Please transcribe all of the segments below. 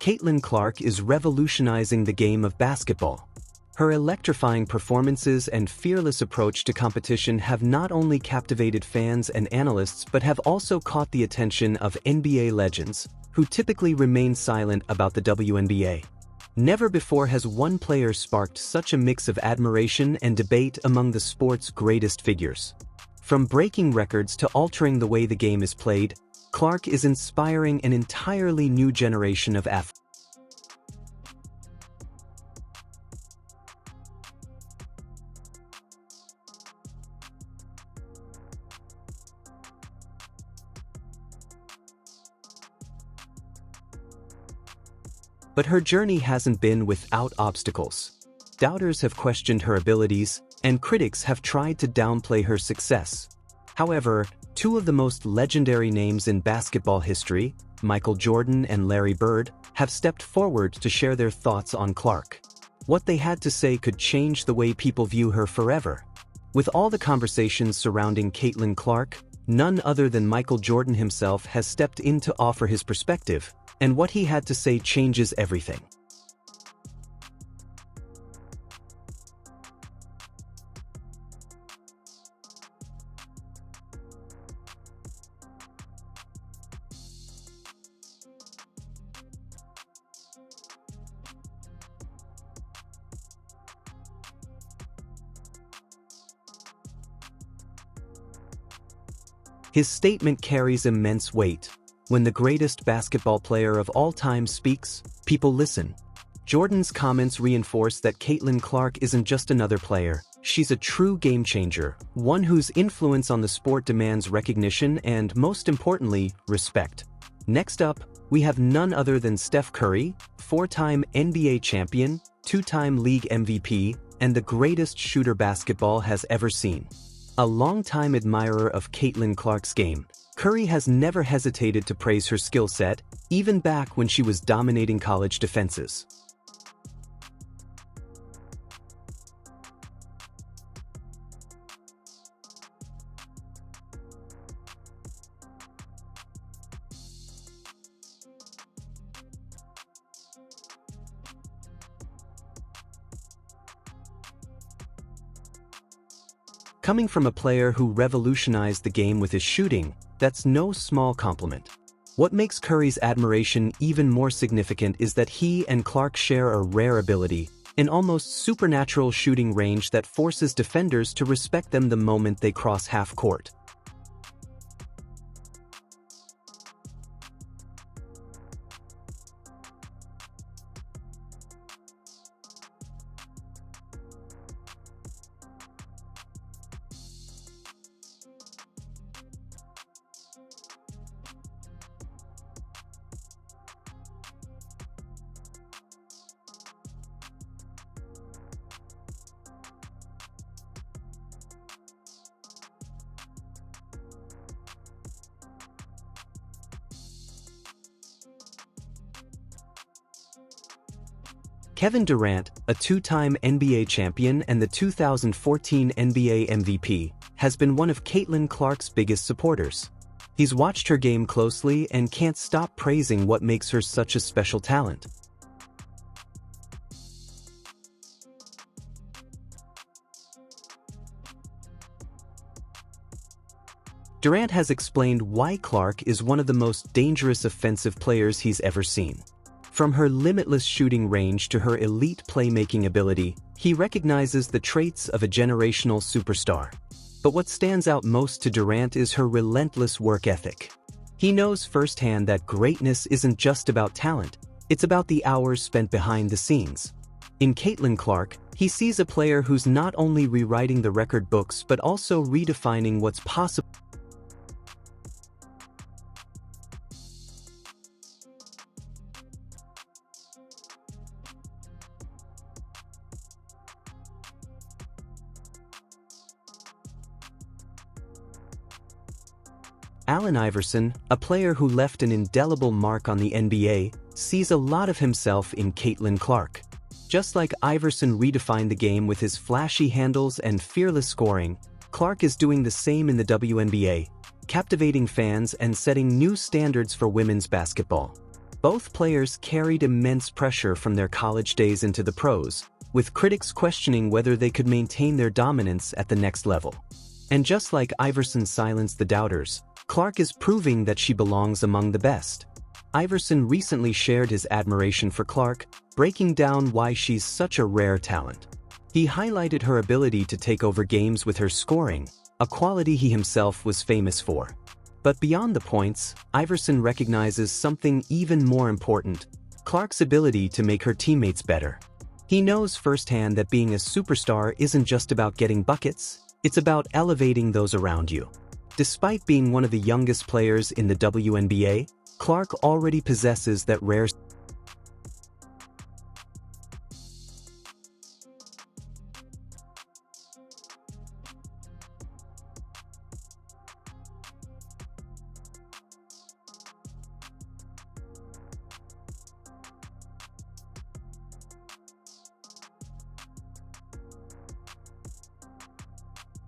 Caitlin Clark is revolutionizing the game of basketball. Her electrifying performances and fearless approach to competition have not only captivated fans and analysts but have also caught the attention of NBA legends, who typically remain silent about the WNBA. Never before has one player sparked such a mix of admiration and debate among the sport's greatest figures. From breaking records to altering the way the game is played, Clark is inspiring an entirely new generation of athletes. But her journey hasn't been without obstacles. Doubters have questioned her abilities, and critics have tried to downplay her success. However, two of the most legendary names in basketball history, Michael Jordan and Larry Bird, have stepped forward to share their thoughts on Clark. What they had to say could change the way people view her forever. With all the conversations surrounding Caitlin Clark, none other than Michael Jordan himself has stepped in to offer his perspective, and what he had to say changes everything. His statement carries immense weight. When the greatest basketball player of all time speaks, people listen. Jordan's comments reinforce that Caitlin Clark isn't just another player, she's a true game changer, one whose influence on the sport demands recognition and, most importantly, respect. Next up, we have none other than Steph Curry, four-time NBA champion, two-time league MVP, and the greatest shooter basketball has ever seen. A longtime admirer of Caitlin Clark's game, Curry has never hesitated to praise her skill set, even back when she was dominating college defenses. Coming from a player who revolutionized the game with his shooting, that's no small compliment. What makes Curry's admiration even more significant is that he and Clark share a rare ability, an almost supernatural shooting range that forces defenders to respect them the moment they cross half court. Kevin Durant, a two-time NBA champion and the 2014 NBA MVP, has been one of Caitlin Clark's biggest supporters. He's watched her game closely and can't stop praising what makes her such a special talent. Durant has explained why Clark is one of the most dangerous offensive players he's ever seen. From her limitless shooting range to her elite playmaking ability, he recognizes the traits of a generational superstar. But what stands out most to Durant is her relentless work ethic. He knows firsthand that greatness isn't just about talent, it's about the hours spent behind the scenes. In Caitlin Clark, he sees a player who's not only rewriting the record books but also redefining what's possible. Allen Iverson, a player who left an indelible mark on the NBA, sees a lot of himself in Caitlin Clark. Just like Iverson redefined the game with his flashy handles and fearless scoring, Clark is doing the same in the WNBA, captivating fans and setting new standards for women's basketball. Both players carried immense pressure from their college days into the pros, with critics questioning whether they could maintain their dominance at the next level. And just like Iverson silenced the doubters, Clark is proving that she belongs among the best. Iverson recently shared his admiration for Clark, breaking down why she's such a rare talent. He highlighted her ability to take over games with her scoring, a quality he himself was famous for. But beyond the points, Iverson recognizes something even more important: Clark's ability to make her teammates better. He knows firsthand that being a superstar isn't just about getting buckets, it's about elevating those around you. Despite being one of the youngest players in the WNBA, Clark already possesses that rare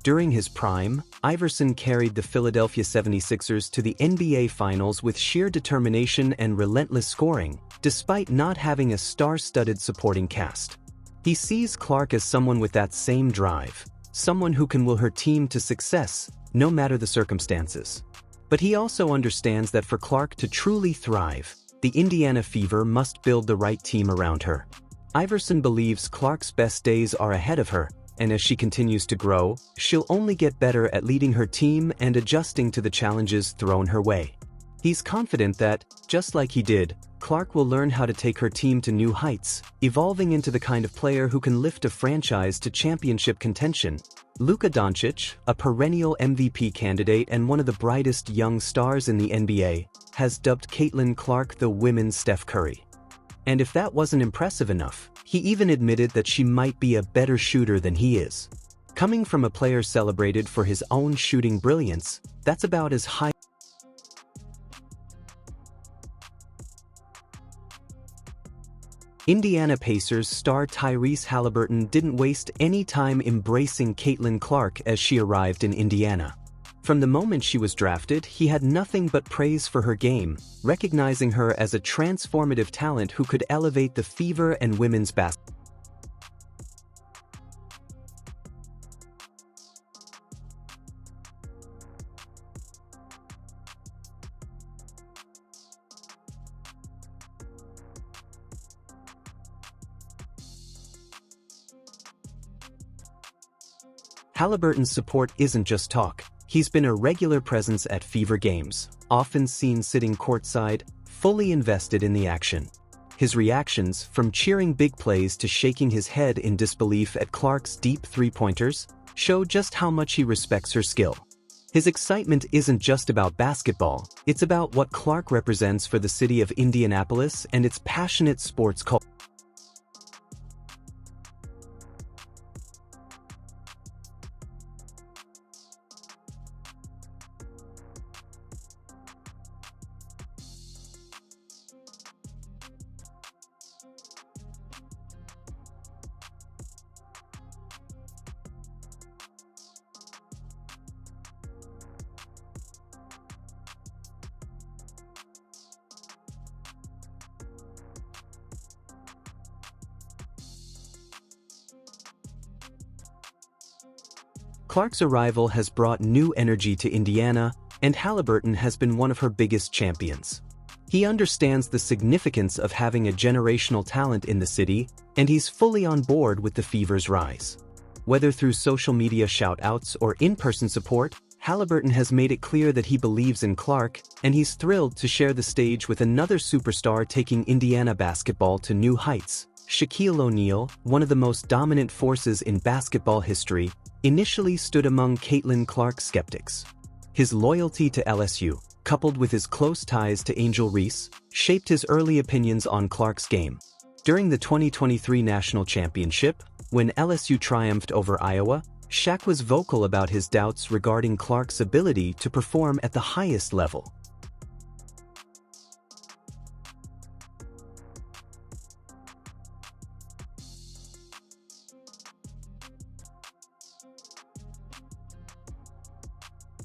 During his prime, Iverson carried the Philadelphia 76ers to the NBA Finals with sheer determination and relentless scoring, despite not having a star-studded supporting cast. He sees Clark as someone with that same drive, someone who can will her team to success, no matter the circumstances. But he also understands that for Clark to truly thrive, the Indiana Fever must build the right team around her. Iverson believes Clark's best days are ahead of her, and as she continues to grow, she'll only get better at leading her team and adjusting to the challenges thrown her way. He's confident that, just like he did, Clark will learn how to take her team to new heights, evolving into the kind of player who can lift a franchise to championship contention. Luka Doncic, a perennial MVP candidate and one of the brightest young stars in the NBA, has dubbed Caitlin Clark the women's Steph Curry. And if that wasn't impressive enough, he even admitted that she might be a better shooter than he is. Coming from a player celebrated for his own shooting brilliance, that's about as high. Indiana Pacers star Tyrese Haliburton didn't waste any time embracing Caitlin Clark as she arrived in Indiana. From the moment she was drafted, he had nothing but praise for her game, recognizing her as a transformative talent who could elevate the Fever and women's basketball. Haliburton's support isn't just talk. He's been a regular presence at Fever games, often seen sitting courtside, fully invested in the action. His reactions, from cheering big plays to shaking his head in disbelief at Clark's deep three-pointers, show just how much he respects her skill. His excitement isn't just about basketball, it's about what Clark represents for the city of Indianapolis and its passionate sports culture. Clark's arrival has brought new energy to Indiana, and Haliburton has been one of her biggest champions. He understands the significance of having a generational talent in the city, and he's fully on board with the Fever's rise. Whether through social media shout-outs or in-person support, Haliburton has made it clear that he believes in Clark, and he's thrilled to share the stage with another superstar taking Indiana basketball to new heights. Shaquille O'Neal, one of the most dominant forces in basketball history, initially stood among Caitlin Clark's skeptics. His loyalty to LSU, coupled with his close ties to Angel Reese, shaped his early opinions on Clark's game. During the 2023 National Championship, when LSU triumphed over Iowa, Shaq was vocal about his doubts regarding Clark's ability to perform at the highest level.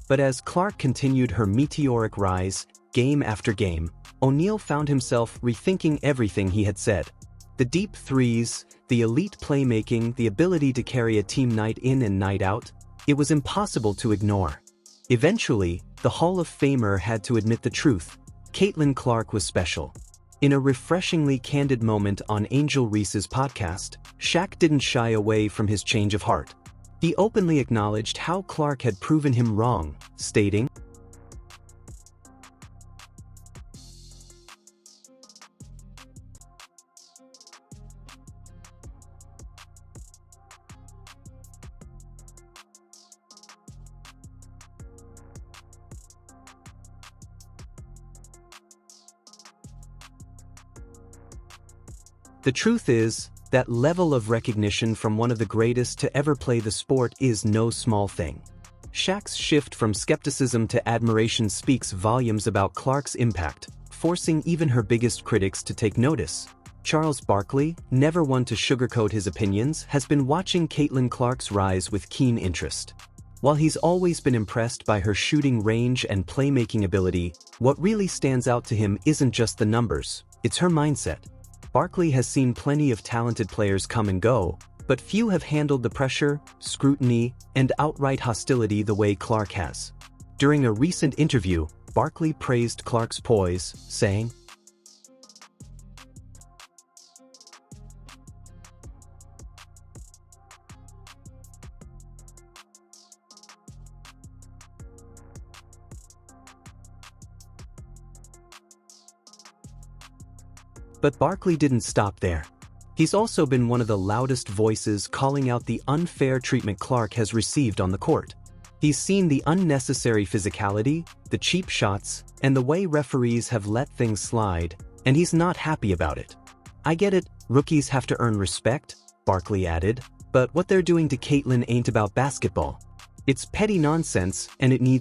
But as Clark continued her meteoric rise, game after game, O'Neal found himself rethinking everything he had said. The deep threes, the elite playmaking, the ability to carry a team night in and night out, it was impossible to ignore. Eventually, the Hall of Famer had to admit the truth. Caitlin Clark was special. In a refreshingly candid moment on Angel Reese's podcast, Shaq didn't shy away from his change of heart. He openly acknowledged how Clark had proven him wrong, stating, "The truth is, that level of recognition from one of the greatest to ever play the sport is no small thing." Shaq's shift from skepticism to admiration speaks volumes about Clark's impact, forcing even her biggest critics to take notice. Charles Barkley, never one to sugarcoat his opinions, has been watching Caitlin Clark's rise with keen interest. While he's always been impressed by her shooting range and playmaking ability, what really stands out to him isn't just the numbers, it's her mindset. Barkley has seen plenty of talented players come and go, but few have handled the pressure, scrutiny, and outright hostility the way Clark has. During a recent interview, Barkley praised Clark's poise, saying, But Barkley didn't stop there. He's also been one of the loudest voices calling out the unfair treatment Clark has received on the court. He's seen the unnecessary physicality, the cheap shots, and the way referees have let things slide, and he's not happy about it. "I get it, rookies have to earn respect," Barkley added, "but what they're doing to Caitlin ain't about basketball. It's petty nonsense, and it needs